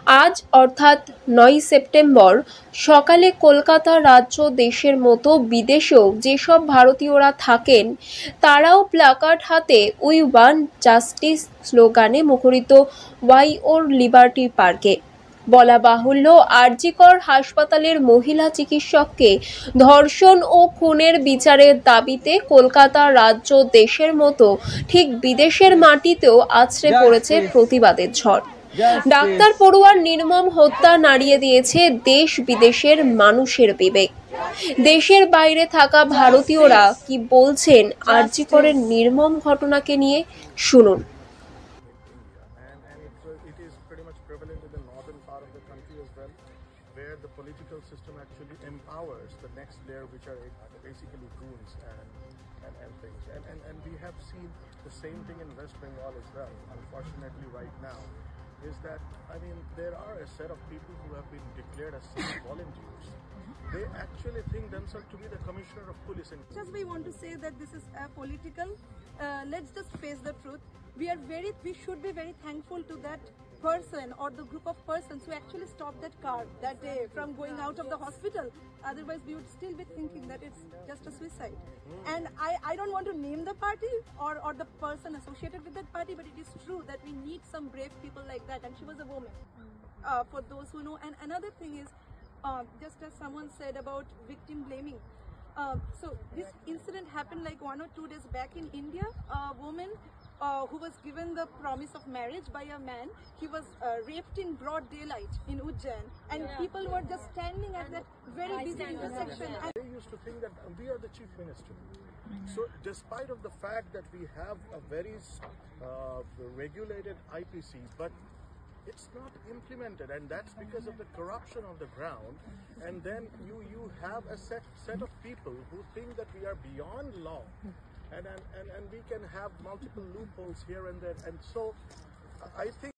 আজ অর্থাৎ ৯ সেপ্টেম্বর সকালে কলকাতা রাজ্য দেশের মতো বিদেশেও যেসব ভারতীয়রা থাকেন তারাও প্ল্যাকার্ড হাতে উই ওয়ান্ট জাস্টিস স্লোগানে মুখরিত ওয়াই ওর লিবার্টি পার্কে। বলা বাহুল্য, আরজি কর হাসপাতালের মহিলা চিকিৎসককে ধর্ষণ ও খুনের বিচারের দাবিতে কলকাতা রাজ্য দেশের মতো ঠিক বিদেশের মাটিতেও আছড়ে পড়েছে প্রতিবাদের ঝড়। ডাক্তার পড়ুয়ার নির্মম হত্যা নাড়িয়ে দিয়েছে দেশ বিদেশের মানুষের বিবেক। দেশের বাইরে থাকা ভারতীয়রা কি বলছেন আরজি করের নির্মম ঘটনাকে নিয়ে, শুনুন। It is pretty much prevalent in the northern part of the country as well, where the political system actually empowers the next layer, which are basically goons and things. And we have seen the same thing in West Bengal as well, unfortunately right now, is that, I mean, there are a set of people who have been declared as civil volunteers. They actually think themselves to be the commissioner of police. And just we want to say that this is a political, let's just face the truth. We should be very thankful to that person or the group of persons who actually stopped that car that day from going out of the hospital. Otherwise we would still be thinking that it's just a suicide. And I don't want to name the party or the person associated with that party, but it is true that we need some brave people like that, and she was a woman, for those who know. And another thing is, just as someone said about victim blaming, so this incident happened like 1 or 2 days back in India. A woman who was given the promise of marriage by a man, he was raped in broad daylight in Ujjain, and people were just standing at that very busy intersection. And they used to think that we are the chief minister. So despite of the fact that we have a very regulated IPC, but it's not implemented, and that's because of the corruption on the ground. And then you have a set of people who think that we are beyond law, and we can have multiple loopholes here and there. And so I think